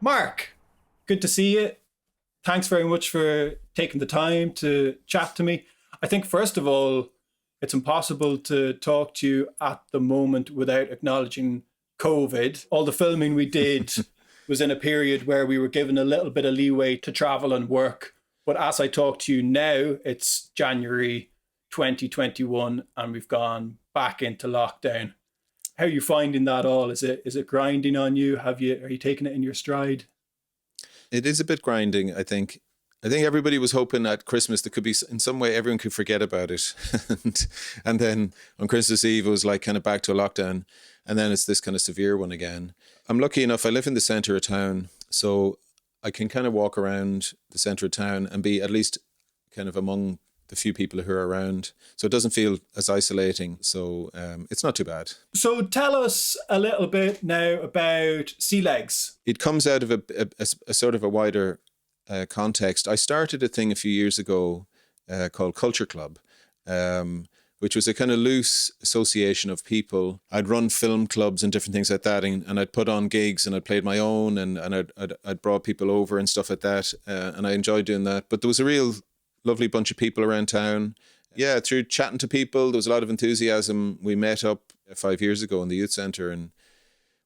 Mark, good to see you. Thanks very much for taking the time to chat to me. I think, first of all, it's impossible to talk to you at the moment without acknowledging COVID. All the filming we did was in a period where we were given a little bit of leeway to travel and work. But as I talk to you now, it's January 2021 and we've gone back into lockdown. How are you finding that all? Is it grinding on you? Are you taking it in your stride? It is a bit grinding, I think. I think everybody was hoping at Christmas there could be, in some way, everyone could forget about it. and then on Christmas Eve, it was like kind of back to a lockdown. And then it's this kind of severe one again. I'm lucky enough, I live in the centre of town, so I can kind of walk around the centre of town and be at least kind of among the few people who are around. So it doesn't feel as isolating. So it's not too bad. So tell us a little bit now about Sea Legs. It comes out of a sort of a wider context. I started a thing a few years ago called Culture Club, which was a kind of loose association of people. I'd run film clubs and different things like that, and I'd put on gigs and I'd played my own, and I'd brought people over and stuff like that, and I enjoyed doing that. But there was a real lovely bunch of people around town. Yeah, through chatting to people, there was a lot of enthusiasm. We met up 5 years ago in the youth centre, and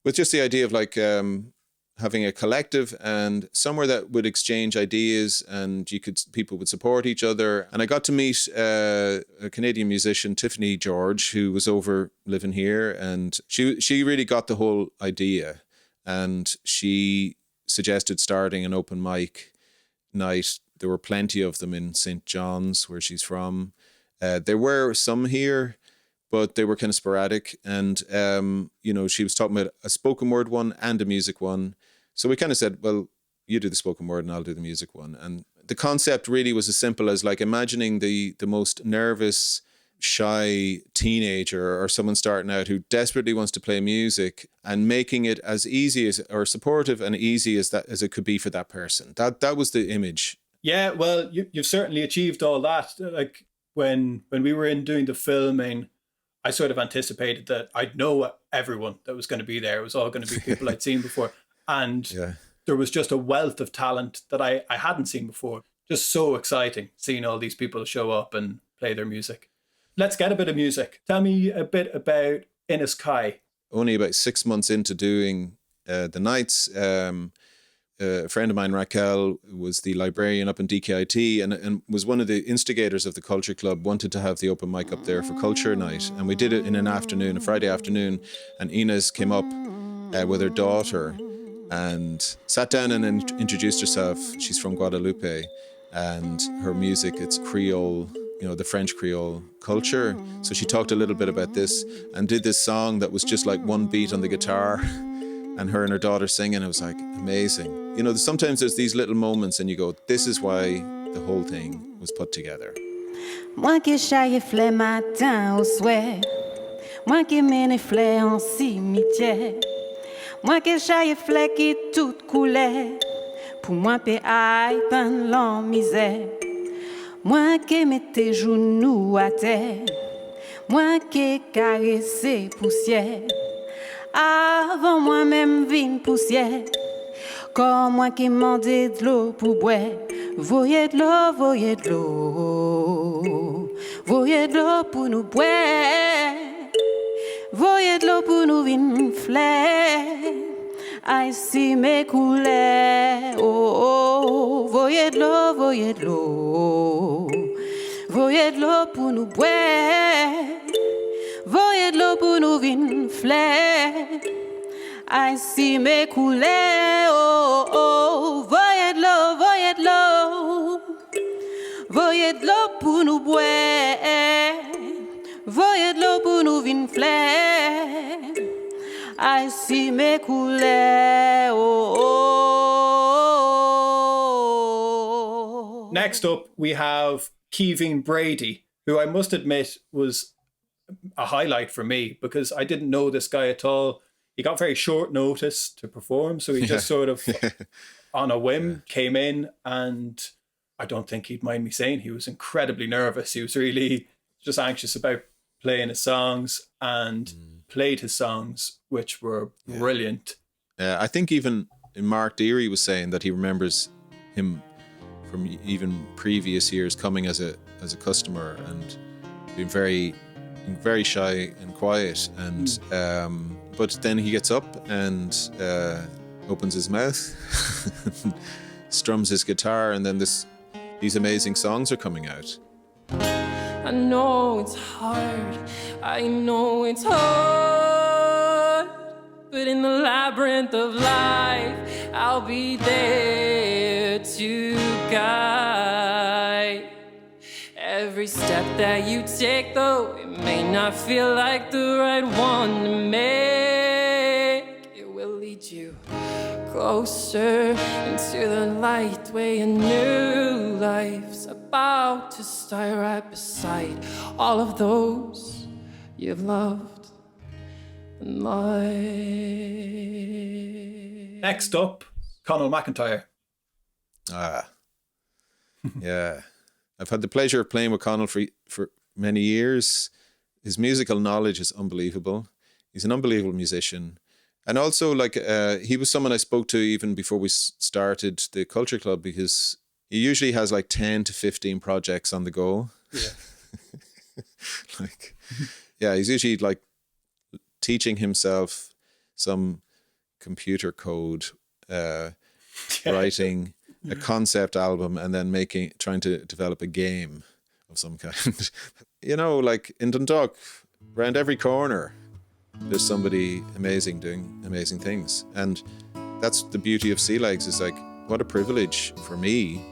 with just the idea of like having a collective and somewhere that would exchange ideas, and people would support each other. And I got to meet a Canadian musician, Tiffany George, who was over living here, and she really got the whole idea, and she suggested starting an open mic night. There were plenty of them in St. John's, where she's from. There were some here, but they were kind of sporadic. And, she was talking about a spoken word one and a music one. So we kind of said, well, you do the spoken word and I'll do the music one. And the concept really was as simple as like imagining the most nervous, shy teenager or someone starting out who desperately wants to play music, and making it as easy as, or supportive and easy as it could be for that person. That was the image. Yeah, well, you've certainly achieved all that. Like when we were in doing the filming, I sort of anticipated that I'd know everyone that was going to be there. It was all going to be people I'd seen before. And there was just a wealth of talent that I hadn't seen before. Just so exciting seeing all these people show up and play their music. Let's get a bit of music. Tell me a bit about Innis Kai. Only about 6 months into doing the nights, a friend of mine, Raquel, was the librarian up in DKIT and was one of the instigators of the Culture Club, wanted to have the open mic up there for Culture Night. And we did it in an afternoon, a Friday afternoon. And Inez came up with her daughter and sat down and introduced herself. She's from Guadalupe, and her music, it's Creole, the French Creole culture. So she talked a little bit about this and did this song that was just like one beat on the guitar, and her and her daughter singing. It was like amazing. Sometimes there's these little moments and you go, this is why the whole thing was put together. Moi qui chaille fleurs matin au soir, moi qui mène fleurs en cimetière, moi qui chaille fleurs qui toutes couleurs, pour moi paix aille pan l'en misère, moi qui mette genoux à terre, moi qui caresse poussière, avant moi-même vine poussière. Comme moi qui demandais de l'eau pour boire, voyez de l'eau, voyez de l'eau, voyez de l'eau pour nous boire, voyez de l'eau pour nous vin fleur, aïe si mes couleurs, oh, voyez de l'eau, voyez de l'eau, voyez de l'eau pour nous boire, voyez de l'eau pour nous vin fleur. I see me couler, oh, oh, voyez de l'eau, voyez de l'eau, voyez de l'eau pour nous boire, voyez de l'eau pour nous vin fleur, I see me couler, oh, oh. Next up, we have Kevin Brady, who I must admit was a highlight for me because I didn't know this guy at all. He got very short notice to perform, so he just sort of, on a whim, came in, and I don't think he'd mind me saying he was incredibly nervous. He was really just anxious about playing his songs, and played his songs, which were brilliant. I think even Mark Deary was saying that he remembers him from even previous years coming as a customer and being very shy and quiet, and but then he gets up and opens his mouth, strums his guitar, and then these amazing songs are coming out. I know it's hard, I know it's hard, but in the labyrinth of life, I'll be there to guide every step that you take, though it may not feel like the right one to make. It will lead you closer into the light where your new life's about to start, right beside all of those you've loved and loved. Next up, Conor McIntyre. Yeah. I've had the pleasure of playing with Conor for many years. His musical knowledge is unbelievable. He's an unbelievable musician. And also, like, he was someone I spoke to even before we started the Culture Club, because he usually has like 10 to 15 projects on the go. Yeah. He's usually like teaching himself some computer code, writing a concept album, and then trying to develop a game of some kind. You know, like in Dundalk, around every corner, there's somebody amazing doing amazing things. And that's the beauty of Sea Legs, is like, what a privilege for me,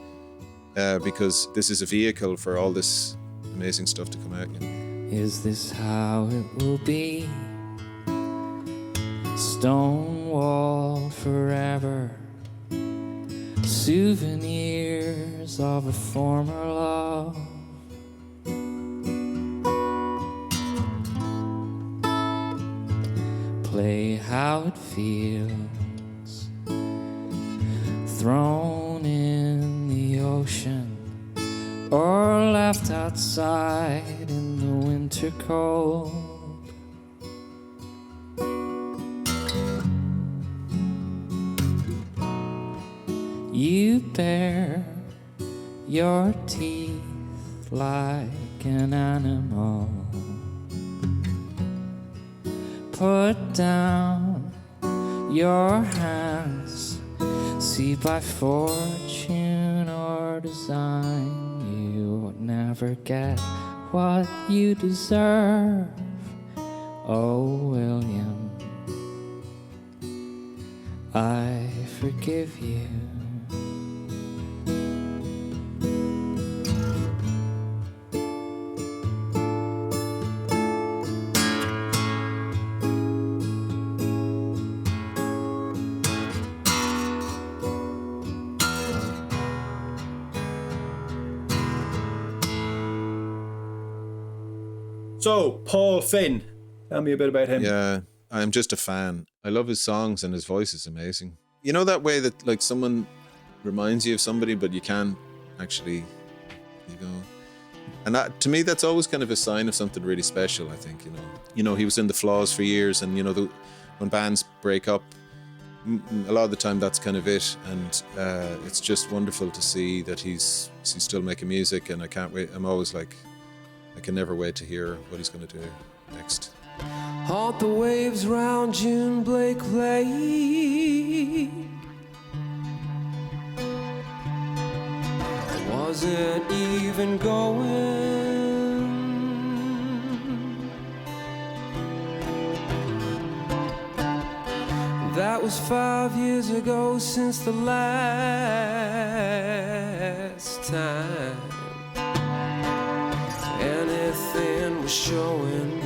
because this is a vehicle for all this amazing stuff to come out. You know? Is this how it will be? Stonewalled forever, souvenirs of a former love. Play how it feels, thrown in the ocean or left outside in the winter cold. You bare your teeth like an animal. Put down your hands, see by fortune or design, you would never get what you deserve. Oh, William, I forgive you. So, Paul Finn, tell me a bit about him. Yeah, I'm just a fan. I love his songs, and his voice is amazing. You know that way that like someone reminds you of somebody, but you can't actually, you go. And that, to me, that's always kind of a sign of something really special, I think, You know, he was in The Flaws for years, and, when bands break up, a lot of the time that's kind of it. And it's just wonderful to see that he's still making music, and I can't wait. I'm always like, I can never wait to hear what he's going to do next. Haunt the waves round June Blake Lake. I wasn't even going. That was 5 years ago since the last time anything was showing.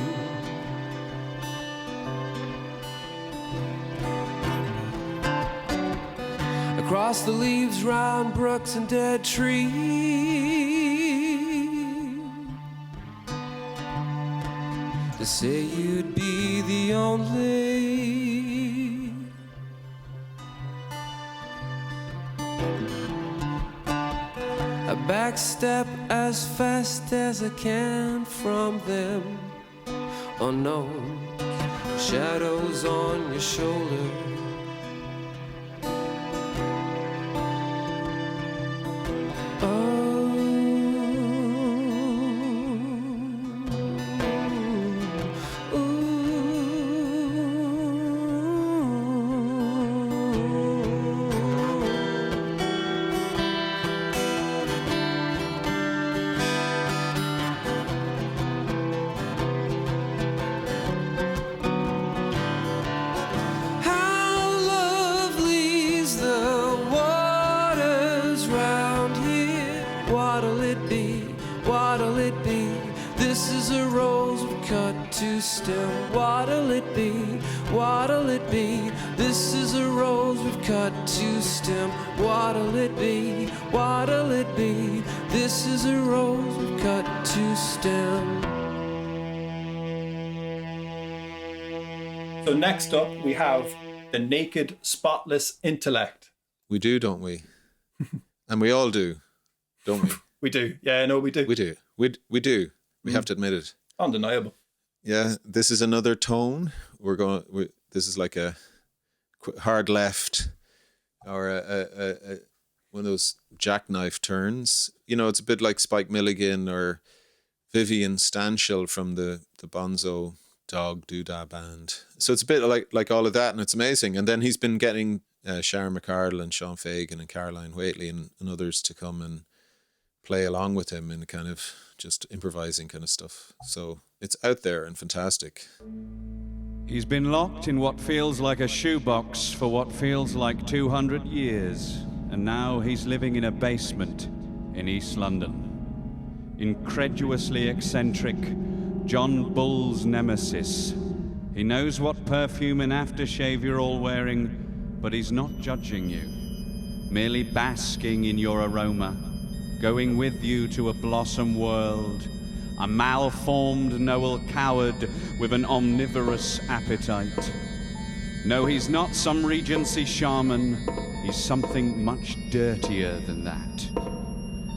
Across the leaves round brooks and dead trees, to say you'd be the only. I backstep as fast as I can from them unknown shadows on your shoulder. is a rose we've cut to stem. What'll it be? What'll it be? This is a rose we've cut to stem. What'll it be? What'll it be? This is a rose we've cut to stem. So next up, we have the naked, spotless intellect. We do, don't we? And we all do, don't we? We do. Yeah, no, we do. We do. We do. We have to admit it. Undeniable. Yeah, this is another tone. This is like a hard left or a one of those jackknife turns. You know, it's a bit like Spike Milligan or Vivian Stanshall from the Bonzo Dog Doodah band. So it's a bit like all of that, and it's amazing. And then he's been getting Sharon McArdle and Sean Fagan and Caroline Whately and others to come and play along with him in kind of just improvising kind of stuff. So it's out there and fantastic. He's been locked in what feels like a shoebox for what feels like 200 years, and now he's living in a basement in East London. Incredulously eccentric, John Bull's nemesis. He knows what perfume and aftershave you're all wearing, but he's not judging you, merely basking in your aroma, going with you to a blossom world, a malformed Noel Coward with an omnivorous appetite. No, he's not some Regency shaman, he's something much dirtier than that.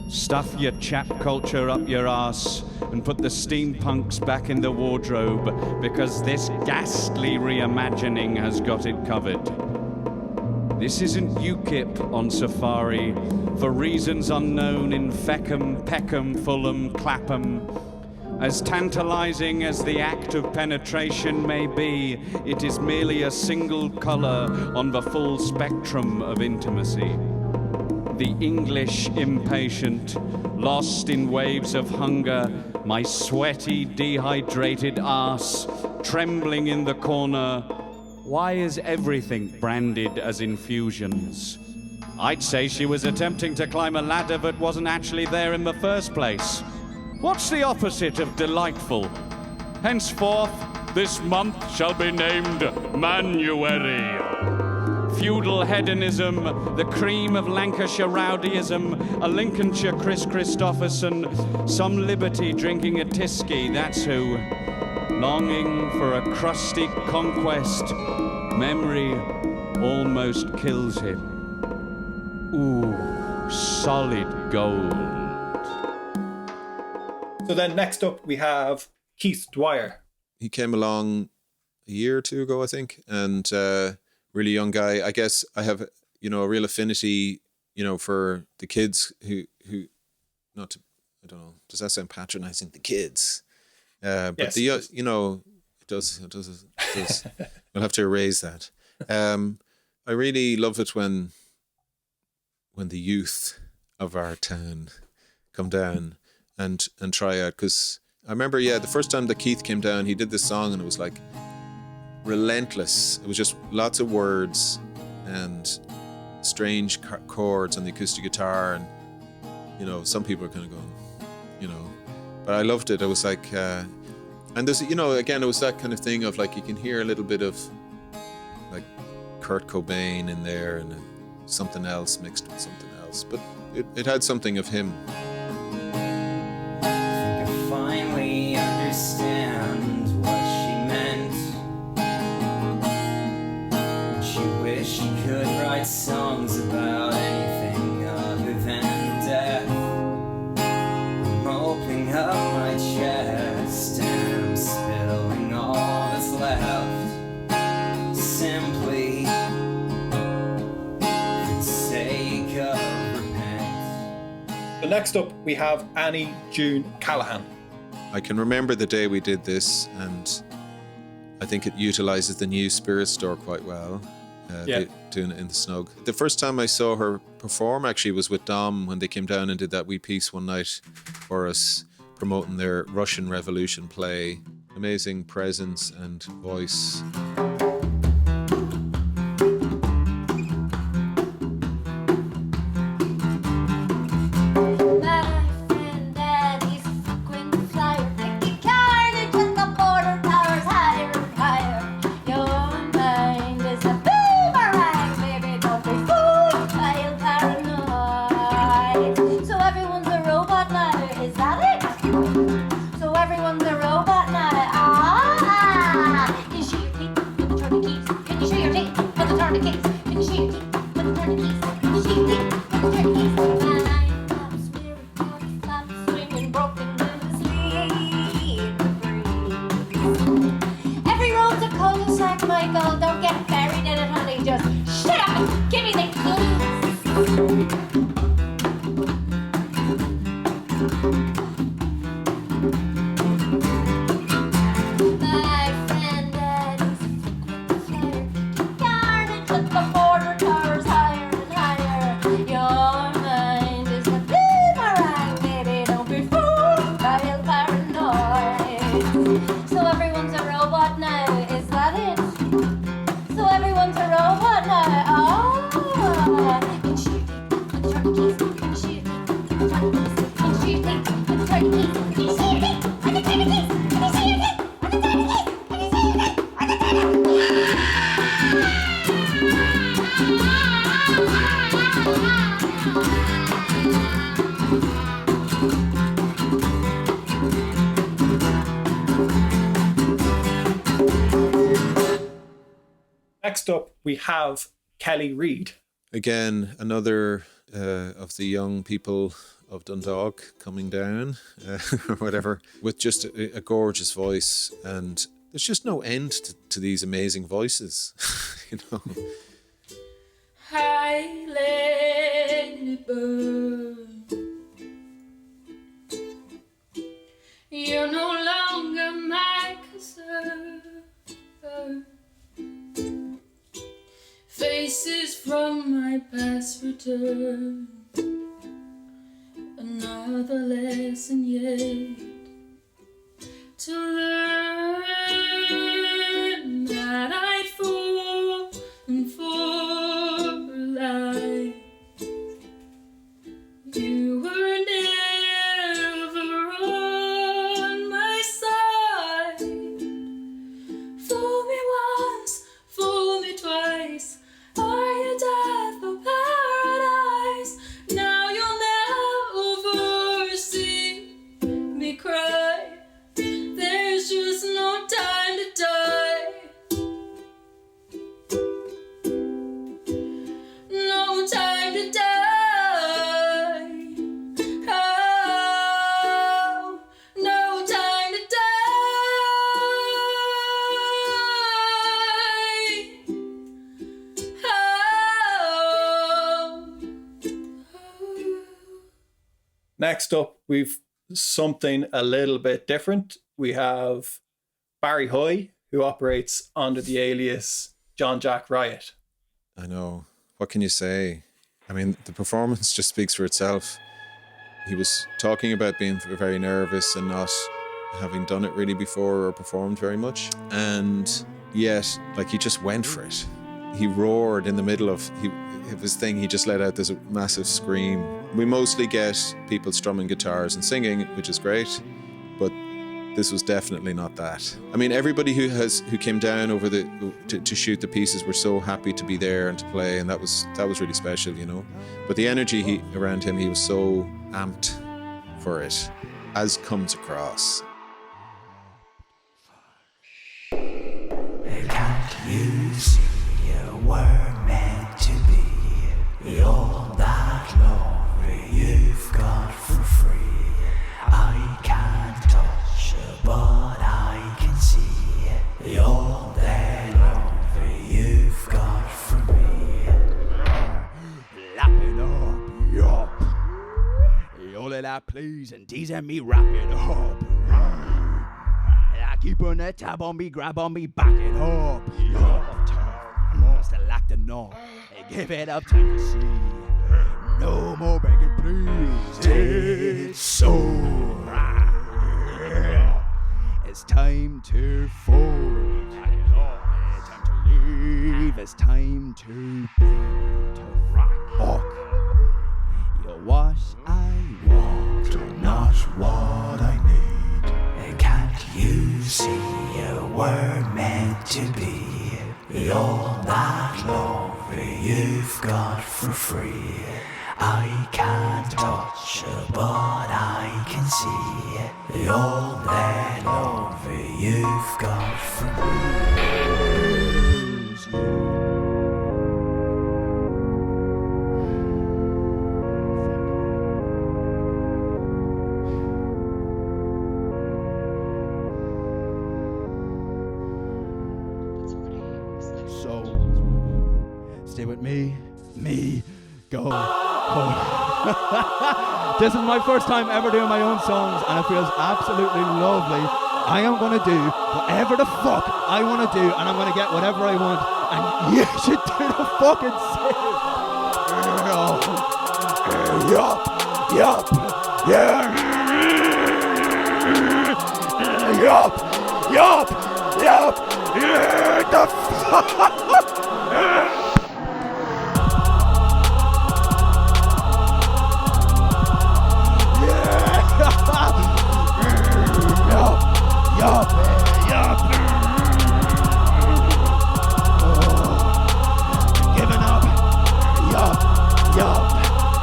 Stuff your chap culture up your arse and put the steampunks back in the wardrobe, because this ghastly reimagining has got it covered. This isn't UKIP on safari, for reasons unknown in Feckham, Peckham, Fulham, Clapham. As tantalizing as the act of penetration may be, it is merely a single colour on the full spectrum of intimacy. The English impatient, lost in waves of hunger, my sweaty, dehydrated arse, trembling in the corner. Why is everything branded as infusions? I'd say she was attempting to climb a ladder that wasn't actually there in the first place. What's the opposite of delightful? Henceforth, this month shall be named Manuary. Feudal hedonism, the cream of Lancashire rowdyism, a Lincolnshire Chris Christopherson, some liberty drinking a Tisky, that's who. Longing for a crusty conquest, memory almost kills him. Ooh, solid gold. So then next up, we have Keith Dwyer. He came along a year or two ago, I think, and really young guy. I guess I have, a real affinity, for the kids who not to, I don't know, does that sound patronizing? The kids. But yes. It does. We'll have to erase that. I really love it when the youth of our town come down and try out, because I remember, the first time that Keith came down, he did this song and it was like relentless. It was just lots of words and strange chords on the acoustic guitar, and some people are kind of going, but I loved it. It was like, and there's, again, it was that kind of thing of like, you can hear a little bit of like Kurt Cobain in there and something else mixed with something else, but it had something of him. I think I finally understand what she meant. She wished she could write songs about anything other than death. I'm opening up my chest and I'm spilling all that's left, simply for the sake of repent. So next up, we have Annie June Callahan. I can remember the day we did this, and I think it utilizes the new Spirit store quite well. Doing it in the snug. The first time I saw her perform actually was with Dom when they came down and did that wee piece one night for us, promoting their Russian Revolution play. Amazing presence and voice. My friend Daddy's a frequent flyer, like a cat. turn the keys? Can you see the key? When you turn the keys? Can you see the key? When you turn the keys? Nine flaps, spirit body flaps, swinging broken in the sleep. Every road's a cul-de-sac, Michael. Don't get buried in it, honey. Just shut up and give me the clues. My friend Daddy's yarn it took the border towers higher and higher. Your mind is a boomerang, baby. Don't be fooled by your paranoid. So everyone's a robot now, is that it? So everyone's a robot now. Oh, can shoot me, turn the keys, can shoot me, turn the keys, can shoot me, turn the keys, can you see me, turn the keys, can you see me, turn the keys, can you see me, can you see me. Next up, we have Kelly Reid. Again, another of the young people of Dundalk coming down, or whatever, with just a gorgeous voice. And there's just no end to these amazing voices, you know. I let it burn. You're no longer my concern. Faces from my past return. Another lesson yet to learn that I'd fallen for a lie. You were never on my side. Fool me once, fool me twice. Are you death for paradise? Now you'll never see me cry. There's just no time to die. No time to die. Oh, no time to die. Next up, we've something a little bit different. We have Barry Hoy, who operates under the alias John Jack Riot. I know. What can you say? I mean, the performance just speaks for itself. He was talking about being very nervous and not having done it really before or performed very much. And yet, like, he just went for it. He roared in the middle of his thing. He just let out this massive scream. We mostly get people strumming guitars and singing, which is great, but this was definitely not that. I mean, everybody who came down over to shoot the pieces were so happy to be there and to play, and that was really special, you know. But the energy around him, he was so amped for it, as comes across. Can't you see we're meant to be? All that glory you've got for free. I can't touch it, but I can see all that glory you've got for me. Lap it up, yup. All of that please and tease and me wrap it up. I keep on a tab on me, grab on me, back it up, yup. Still like the knob, give it up time to see. No more begging, please. It's so it's time to fall. It's time to leave. It's time to be to fuck. You're what I want, not what I need. Can't you see we're meant to be? All that glory you've got for free. I can't touch it, but I can see all that glory you've got for me. stay with me, go home. This is my first time ever doing my own songs, and it feels absolutely lovely. I am going to do whatever the fuck I want to do, and I'm going to get whatever I want, and you should do the fucking same. Yup, yeah. Yup, yeah, the fuck. Yup. Giving up. Yup.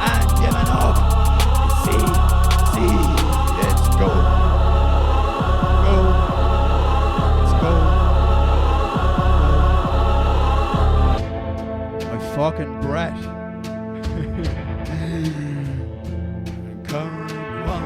And giving up. See, it's go. My fucking breath. Come on.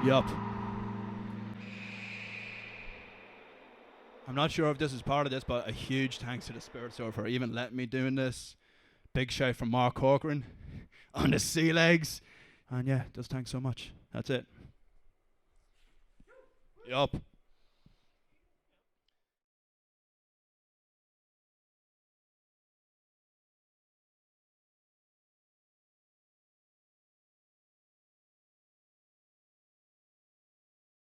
Yup. I'm not sure if this is part of this, but a huge thanks to the Spirit Store for even letting me doing this. Big shout from Mark Corcoran on the sea legs. And yeah, just thanks so much. That's it. Yup.